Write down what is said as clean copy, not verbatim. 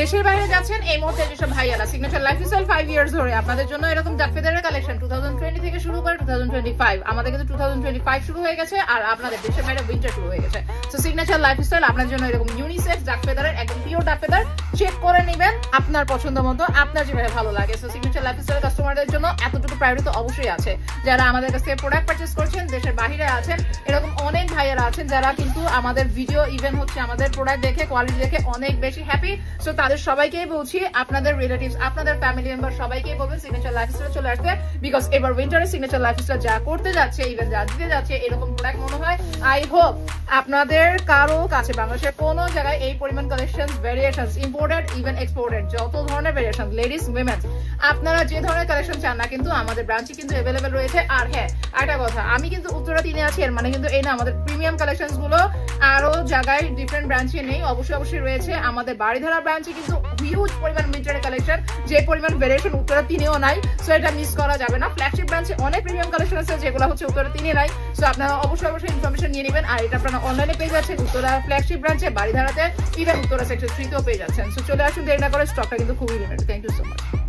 দেশের বাইরে যাচ্ছেন এই মুহূর্তে যেসব ভাইয়ারা সিগনেচার লাইফস্টাইল 5 ইয়ার্স ধরে আপনাদের জন্য এরকম জাফেদারের কালেকশন 2020 থেকে শুরু করে 2025 আমাদের কিন্তু 2025 শুরু হয়ে গেছে আর আপনাদের দেশের বাইরে উইন্টার শুরু হয়ে গেছে। সো সিগনেচার লাইফস্টাইল আপনাদের জন্য এরকম ইউনিসেক্স জাফেদারের একদম পিওর জাফেদার চেক করে নেবেন আপনার পছন্দ মতো, আপনার যেভাবে ভালো লাগে। সো সিগনেচার লাইফস্টাইল কাস্টমারদের জন্য এতটুকু প্রায়োরিটি তো অবশ্যই আছে। যারা আমাদের কাছ থেকে প্রোডাক্ট পারচেজ করছেন দেশের বাইরে আছেন, এরকম অনেক ভাইয়ারা আছেন যারা কিন্তু আমাদের ভিডিও ইভেন হচ্ছে আমাদের প্রোডাক্ট দেখে কোয়ালিটি দেখে অনেক বেশি হ্যাপি। সো তাদের সবাইকেই বলছি আপনাদের রিলেটিভস আপনাদের ফ্যামিলি মেম্বার সবাইকেই বলবেন সিগনেচার লাইফস্টাইল চলে আসতে, বিকজ এবার উইন্টারে সিগনেচার লাইফস্টাইল যা করতে যাচ্ছে ইভেন যা দিতে যাচ্ছে এরকম প্রোডাক্ট মনে হয় আই হোপ আপনাদের কারো কাছে বাংলাদেশের কোনো জায়গায় এই পরিমাণ collection variations imported even exported যত ধরনের ভেরিয়েশন লেডিস উইমেন্স আপনারা যে ধরনের কালেকশন চান না কিন্তু আমাদের ব্রাঞ্চে কিন্তু অ্যাভেলেবেল রয়েছে। আর হ্যাঁ একটা কথা, আমি কিন্তু উত্তরা 3 আছি এর মানে কিন্তু এই না আমাদের প্রিমিয়াম কালেকশনস গুলো আরো জায়গায় ডিফারেন্ট ব্রাঞ্চে নেই, অবশ্যই রয়েছে। আমাদের বাড়িধারা ব্রাঞ্চে কিন্তু হিউজ পরিমাণ উইন্টারের কালেকশন যে পরিমাণ ভেরিয়েশন উত্তরা 3-এও নাই, সো এটা মিস করা যাবে না। ফ্ল্যাগশিপ ব্রাঞ্চে অনেক প্রিমিয়াম কালেকশন আছে যেগুলো হচ্ছে উত্তরা 3-এ নাই, সো আপনারা অবশ্যই ইনফরমেশন নিয়ে নেবেন। আর এটা আপনারা অনলাইনে পেয়ে যাচ্ছেন উত্তরা ফ্ল্যাগশিপ ব্রাঞ্চে, বাড়িধারাতে, ইভেন উত্তরা সেক্টর 3-তেও পেয়ে যাচ্ছেন। সো চলে আসুন, দেরি না করে, স্টকটা কিন্তু খুবই limited. Thank you so much.